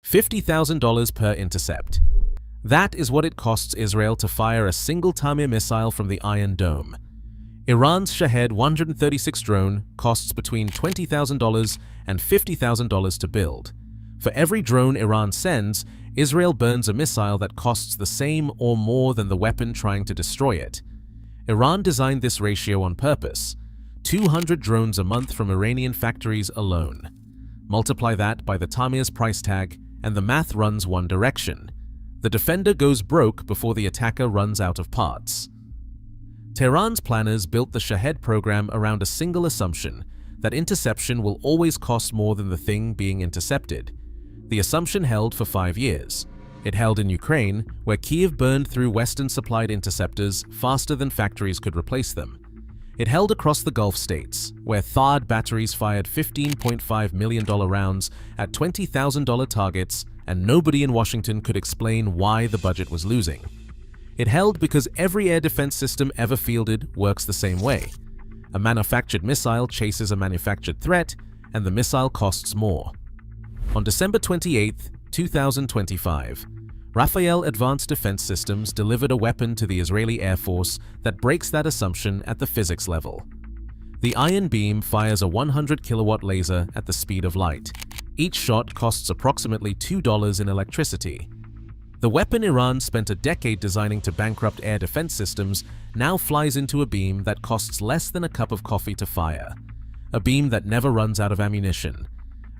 $50,000 per intercept. That is what it costs Israel to fire a single Tamir missile from the Iron Dome. Iran's Shahed 136 drone costs between $20,000 and $50,000 to build. For every drone Iran sends, Israel burns a missile that costs the same or more than the weapon trying to destroy it. Iran designed this ratio on purpose. 200 drones a month from Iranian factories alone. Multiply that by the Tamir's price tag, and the math runs one direction. The defender goes broke before the attacker runs out of parts. Tehran's planners built the Shahed program around a single assumption, that interception will always cost more than the thing being intercepted. The assumption held for 5 years. It held in Ukraine, where Kyiv burned through Western-supplied interceptors faster than factories could replace them. It held across the Gulf states, where THAAD batteries fired $15.5 million rounds at $20,000 targets, and nobody in Washington could explain why the budget was losing. It held because every air defense system ever fielded works the same way. A manufactured missile chases a manufactured threat, and the missile costs more. On December 28, 2025, Rafael Advanced Defense Systems delivered a weapon to the Israeli Air Force that breaks that assumption at the physics level. The Iron Beam fires a 100-kilowatt laser at the speed of light. Each shot costs approximately $2 in electricity. The weapon Iran spent a decade designing to bankrupt air defense systems now flies into a beam that costs less than a cup of coffee to fire. A beam that never runs out of ammunition.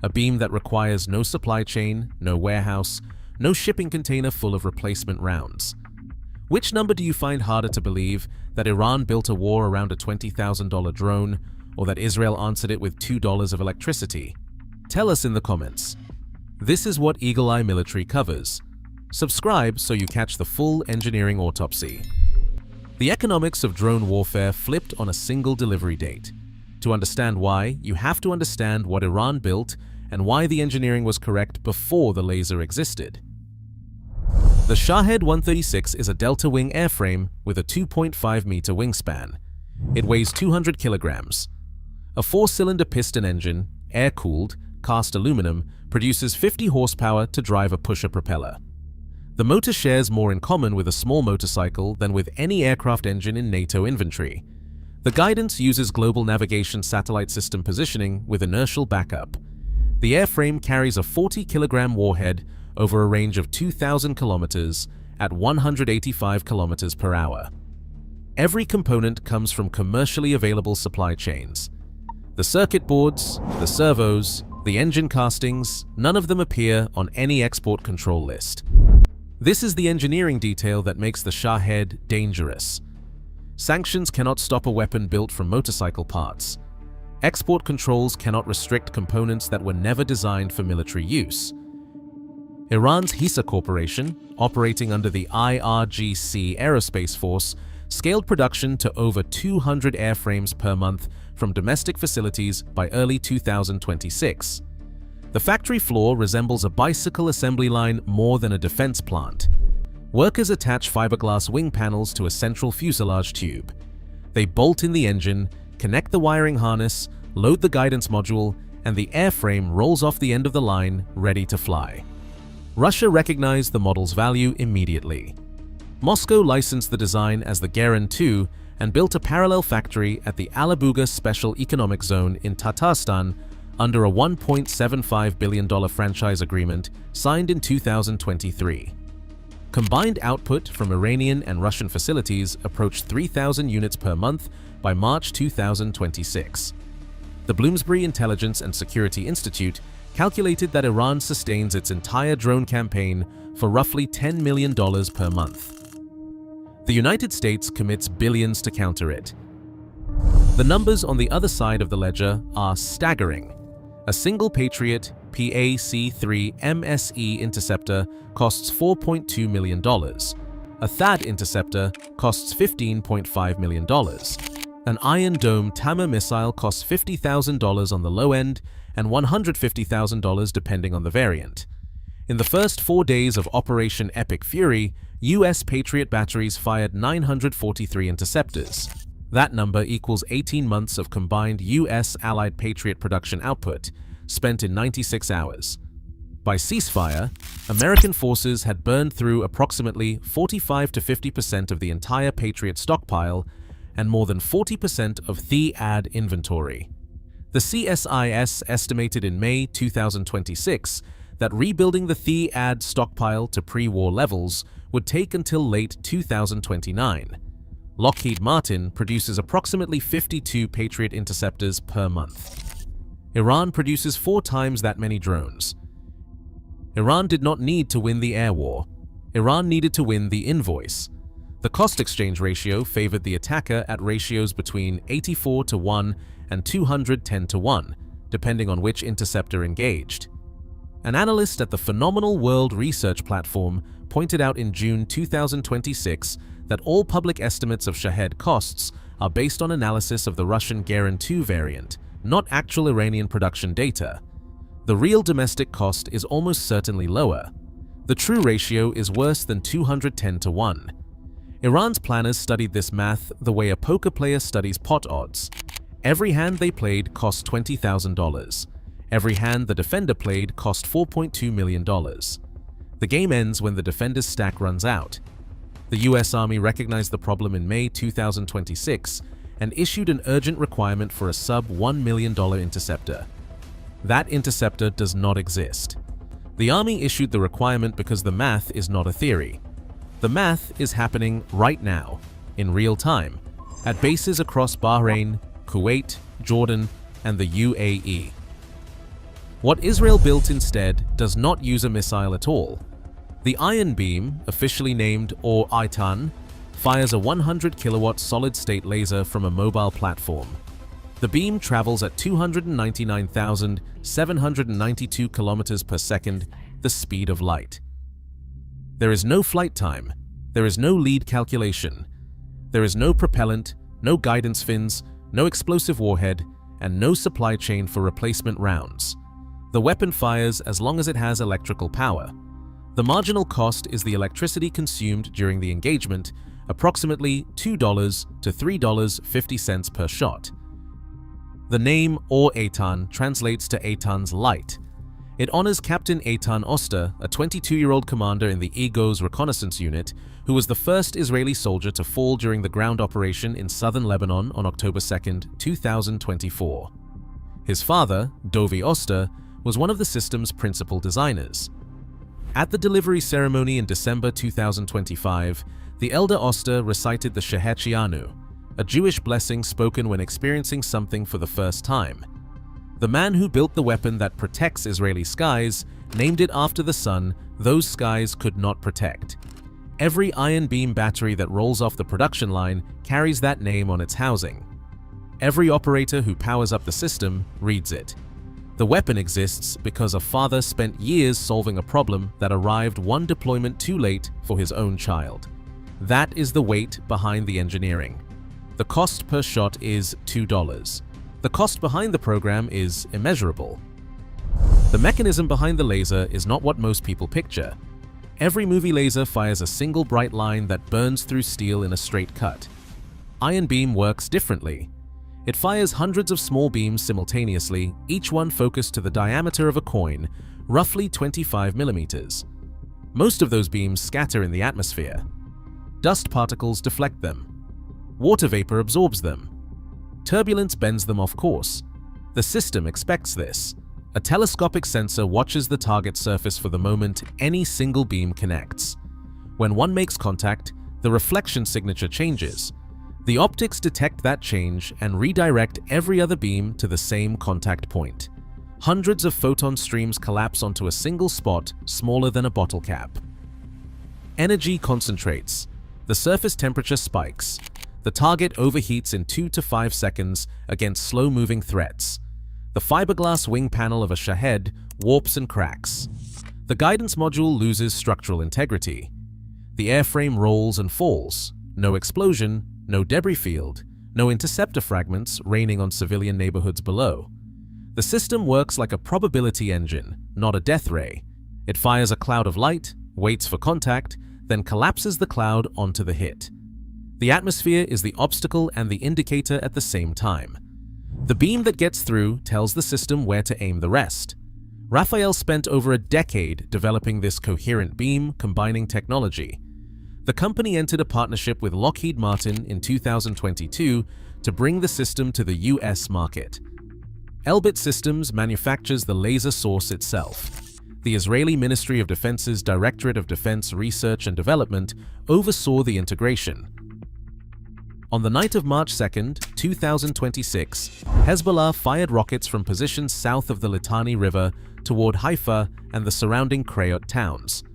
A beam that requires no supply chain, no warehouse, no shipping container full of replacement rounds. Which number do you find harder to believe, that Iran built a war around a $20,000 drone, or that Israel answered it with $2 of electricity? Tell us in the comments. This is what Eagle Eye Military covers. Subscribe so you catch the full engineering autopsy. The economics of drone warfare flipped on a single delivery date. To understand why, you have to understand what Iran built and why the engineering was correct before the laser existed. The Shahed 136 is a delta-wing airframe with a 2.5-meter wingspan. It weighs 200 kilograms. A 4-cylinder piston engine, air-cooled, cast aluminum, produces 50 horsepower to drive a pusher propeller. The motor shares more in common with a small motorcycle than with any aircraft engine in NATO inventory. The guidance uses global navigation satellite system positioning with inertial backup. The airframe carries a 40-kilogram warhead over a range of 2,000 kilometers at 185 kilometers per hour. Every component comes from commercially available supply chains. The circuit boards, the servos, the engine castings, none of them appear on any export control list. This is the engineering detail that makes the Shahed dangerous. Sanctions cannot stop a weapon built from motorcycle parts. Export controls cannot restrict components that were never designed for military use. Iran's Hisa Corporation, operating under the IRGC Aerospace Force, scaled production to over 200 airframes per month from domestic facilities by early 2026. The factory floor resembles a bicycle assembly line more than a defense plant. Workers attach fiberglass wing panels to a central fuselage tube. They bolt in the engine, connect the wiring harness, load the guidance module, and the airframe rolls off the end of the line, ready to fly. Russia recognized the model's value immediately. Moscow licensed the design as the Geran 2 and built a parallel factory at the Alabuga Special Economic Zone in Tatarstan under a $1.75 billion franchise agreement signed in 2023. Combined output from Iranian and Russian facilities approached 3,000 units per month by March 2026. The Bloomsbury Intelligence and Security Institute calculated that Iran sustains its entire drone campaign for roughly $10 million per month. The United States commits billions to counter it. The numbers on the other side of the ledger are staggering. A single Patriot PAC-3 MSE interceptor costs $4.2 million. A THAAD interceptor costs $15.5 million. An Iron Dome Tamir missile costs $50,000 on the low end and $150,000 depending on the variant. In the first 4 days of Operation Epic Fury, U.S. Patriot batteries fired 943 interceptors. That number equals 18 months of combined U.S. Allied Patriot production output, spent in 96 hours. By ceasefire, American forces had burned through approximately 45 to 50% of the entire Patriot stockpile and more than 40% of THAAD inventory. The CSIS estimated in May 2026 that rebuilding the THAAD stockpile to pre-war levels would take until late 2029. Lockheed Martin produces approximately 52 Patriot interceptors per month. Iran produces 4 times that many drones. Iran did not need to win the air war. Iran needed to win the invoice. The cost exchange ratio favored the attacker at ratios between 84 to 1 and 210 to 1, depending on which interceptor engaged. An analyst at the Phenomenal World research platform pointed out in June 2026 that all public estimates of Shahed costs are based on analysis of the Russian Geran 2 variant, not actual Iranian production data. The real domestic cost is almost certainly lower. The true ratio is worse than 210 to 1. Iran's planners studied this math the way a poker player studies pot odds. Every hand they played cost $20,000. Every hand the defender played cost $4.2 million. The game ends when the defender's stack runs out. The U.S. Army recognized the problem in May 2026 and issued an urgent requirement for a sub-$1 million interceptor. That interceptor does not exist. The Army issued the requirement because the math is not a theory. The math is happening right now, in real time, at bases across Bahrain, Kuwait, Jordan, and the U.A.E. What Israel built instead does not use a missile at all. The Iron Beam, officially named Or Eitan, fires a 100-kilowatt solid-state laser from a mobile platform. The beam travels at 299,792 kilometers per second, the speed of light. There is no flight time, there is no lead calculation, there is no propellant, no guidance fins, no explosive warhead, and no supply chain for replacement rounds. The weapon fires as long as it has electrical power. The marginal cost is the electricity consumed during the engagement, approximately $2 to $3.50 per shot. The name Or Eitan translates to Eitan's light. It honors Captain Eitan Oster, a 22-year-old commander in the Eagles reconnaissance unit, who was the first Israeli soldier to fall during the ground operation in southern Lebanon on October 2, 2024. His father, Dovi Oster, was one of the system's principal designers. At the delivery ceremony in December 2025, the elder Oster recited the Shahed, a Jewish blessing spoken when experiencing something for the first time. The man who built the weapon that protects Israeli skies named it after the sun those skies could not protect. Every iron beam battery that rolls off the production line carries that name on its housing. Every operator who powers up the system reads it. The weapon exists because a father spent years solving a problem that arrived one deployment too late for his own child. That is the weight behind the engineering. The cost per shot is $2. The cost behind the program is immeasurable. The mechanism behind the laser is not what most people picture. Every movie laser fires a single bright line that burns through steel in a straight cut. Iron beam works differently. It fires hundreds of small beams simultaneously, each one focused to the diameter of a coin, roughly 25 millimeters. Most of those beams scatter in the atmosphere. Dust particles deflect them. Water vapor absorbs them. Turbulence bends them off course. The system expects this. A telescopic sensor watches the target surface for the moment any single beam connects. When one makes contact, the reflection signature changes. The optics detect that change and redirect every other beam to the same contact point. Hundreds of photon streams collapse onto a single spot smaller than a bottle cap. Energy concentrates. The surface temperature spikes. The target overheats in 2 to 5 seconds against slow-moving threats. The fiberglass wing panel of a Shahed warps and cracks. The guidance module loses structural integrity. The airframe rolls and falls. No explosion, no debris field, no interceptor fragments raining on civilian neighborhoods below. The system works like a probability engine, not a death ray. It fires a cloud of light, waits for contact, then collapses the cloud onto the hit. The atmosphere is the obstacle and the indicator at the same time. The beam that gets through tells the system where to aim the rest. Rafael spent over a decade developing this coherent beam combining technology. The company entered a partnership with Lockheed Martin in 2022 to bring the system to the U.S. market. Elbit Systems manufactures the laser source itself. The Israeli Ministry of Defense's Directorate of Defense Research and Development oversaw the integration. On the night of March 2, 2026, Hezbollah fired rockets from positions south of the Litani River toward Haifa and the surrounding Krayot towns.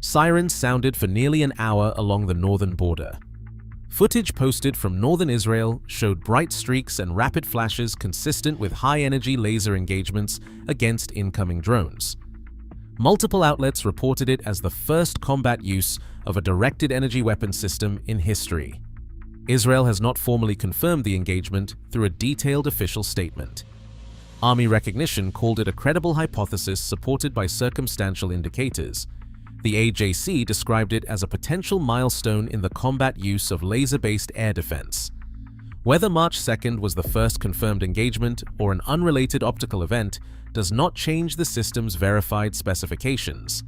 Sirens sounded for nearly an hour along the northern border. Footage posted from northern Israel showed bright streaks and rapid flashes consistent with high-energy laser engagements against incoming drones. Multiple outlets reported it as the first combat use of a directed energy weapon system in history. Israel has not formally confirmed the engagement through a detailed official statement. Army recognition called it a credible hypothesis supported by circumstantial indicators. The AJC described it as a potential milestone in the combat use of laser-based air defense. Whether March 2nd was the first confirmed engagement or an unrelated optical event does not change the system's verified specifications.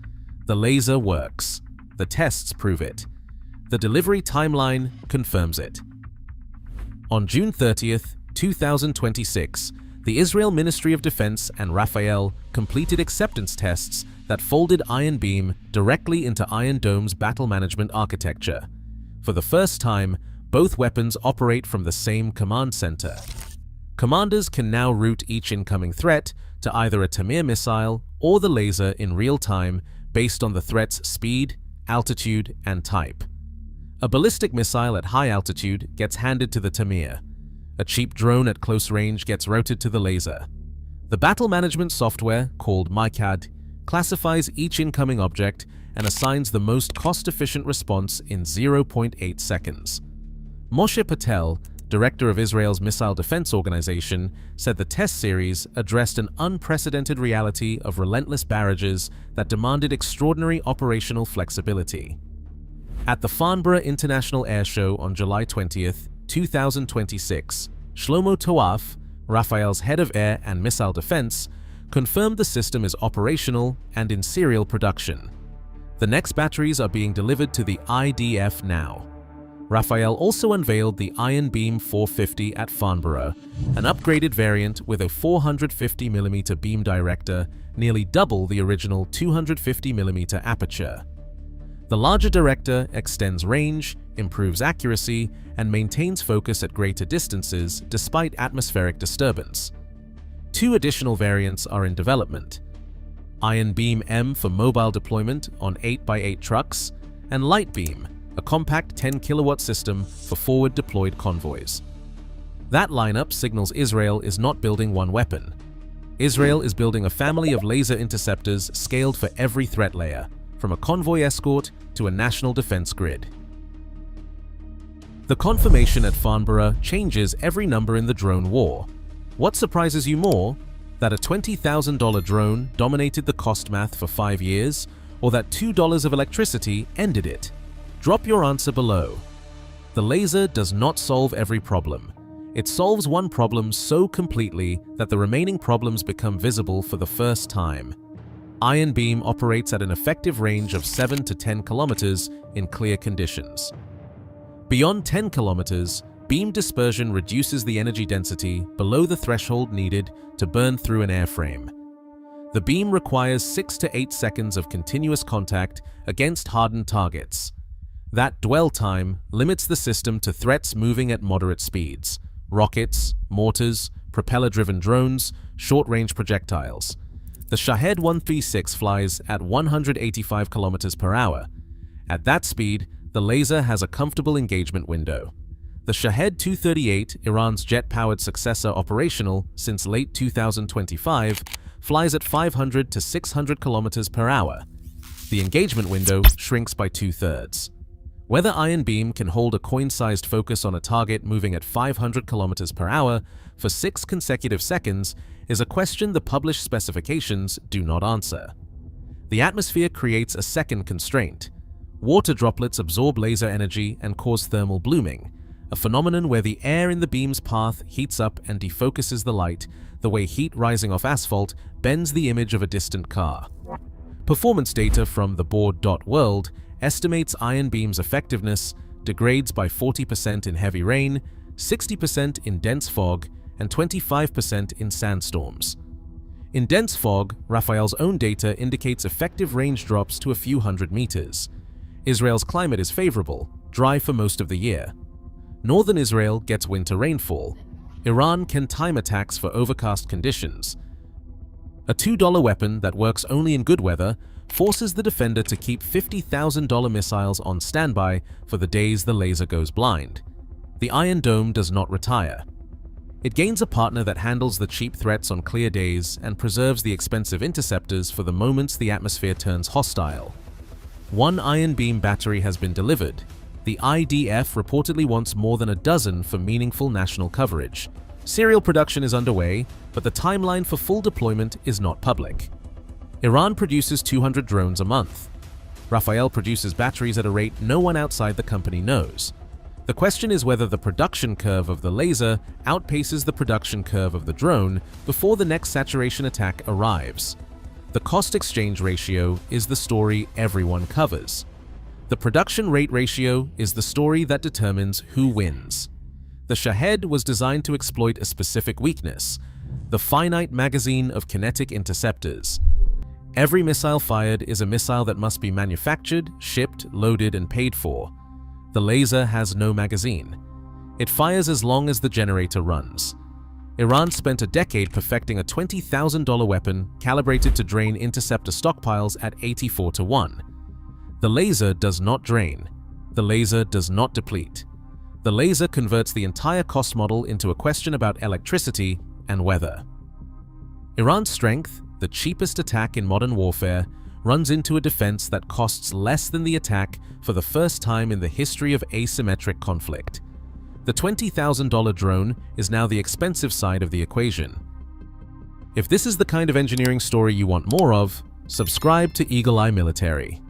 The laser works. The tests prove it. The delivery timeline confirms it. On June 30th, 2026, the Israel Ministry of Defense and Rafael completed acceptance tests that folded Iron Beam directly into Iron Dome's battle management architecture. For the first time, both weapons operate from the same command center. Commanders can now route each incoming threat to either a Tamir missile or the laser in real time based on the threat's speed, altitude, and type. A ballistic missile at high altitude gets handed to the Tamir. A cheap drone at close range gets routed to the laser. The battle management software, called MICAD, classifies each incoming object and assigns the most cost-efficient response in 0.8 seconds. Moshe Patel, director of Israel's Missile Defense Organization, said the test series addressed an unprecedented reality of relentless barrages that demanded extraordinary operational flexibility. At the Farnborough International Airshow on July 20th, 2026, Shlomo Toaf, Rafael's head of air and missile defense, confirmed the system is operational and in serial production. The next batteries are being delivered to the IDF now. Rafael also unveiled the Iron Beam 450 at Farnborough, an upgraded variant with a 450mm beam director, nearly double the original 250mm aperture. The larger director extends range, improves accuracy, and maintains focus at greater distances despite atmospheric disturbance. Two additional variants are in development: Iron Beam M for mobile deployment on 8x8 trucks, and Light Beam, a compact 10-kilowatt system for forward-deployed convoys. That lineup signals Israel is not building one weapon. Israel is building a family of laser interceptors scaled for every threat layer, from a convoy escort to a national defense grid. The confirmation at Farnborough changes every number in the drone war. What surprises you more? That a $20,000 drone dominated the cost math for 5 years, or that $2 of electricity ended it? Drop your answer below. The laser does not solve every problem. It solves one problem so completely that the remaining problems become visible for the first time. Iron Beam operates at an effective range of 7 to 10 kilometers in clear conditions. Beyond 10 kilometers, beam dispersion reduces the energy density below the threshold needed to burn through an airframe. The beam requires 6 to 8 seconds of continuous contact against hardened targets. That dwell time limits the system to threats moving at moderate speeds: rockets, mortars, propeller-driven drones, short-range projectiles. The Shahed 136 flies at 185 km per hour. At that speed, the laser has a comfortable engagement window. The Shahed 238, Iran's jet-powered successor operational since late 2025, flies at 500 to 600 km per hour. The engagement window shrinks by 2/3. Whether Iron Beam can hold a coin-sized focus on a target moving at 500 km per hour for 6 consecutive seconds is a question the published specifications do not answer. The atmosphere creates a second constraint. Water droplets absorb laser energy and cause thermal blooming, a phenomenon where the air in the beam's path heats up and defocuses the light, the way heat rising off asphalt bends the image of a distant car. Performance data from the board.world estimates iron beam's effectiveness degrades by 40% in heavy rain, 60% in dense fog, and 25% in sandstorms. In dense fog, Rafael's own data indicates effective range drops to a few hundred meters. Israel's climate is favorable, dry for most of the year. Northern Israel gets winter rainfall. Iran can time attacks for overcast conditions. A $2 weapon that works only in good weather forces the defender to keep $50,000 missiles on standby for the days the laser goes blind. The Iron Dome does not retire. It gains a partner that handles the cheap threats on clear days and preserves the expensive interceptors for the moments the atmosphere turns hostile. One iron beam battery has been delivered. The IDF reportedly wants more than a dozen for meaningful national coverage. Serial production is underway, but the timeline for full deployment is not public. Iran produces 200 drones a month. Rafael produces batteries at a rate no one outside the company knows. The question is whether the production curve of the laser outpaces the production curve of the drone before the next saturation attack arrives. The cost-exchange ratio is the story everyone covers. The production rate ratio is the story that determines who wins. The Shahed was designed to exploit a specific weakness, the finite magazine of kinetic interceptors. Every missile fired is a missile that must be manufactured, shipped, loaded, and paid for. The laser has no magazine. It fires as long as the generator runs. Iran spent a decade perfecting a $20,000 weapon calibrated to drain interceptor stockpiles at 84-1. The laser does not drain. The laser does not deplete. The laser converts the entire cost model into a question about electricity and weather. Iran's strength, the cheapest attack in modern warfare, runs into a defense that costs less than the attack for the first time in the history of asymmetric conflict. The $20,000 drone is now the expensive side of the equation. If this is the kind of engineering story you want more of, subscribe to Eagle Eye Military.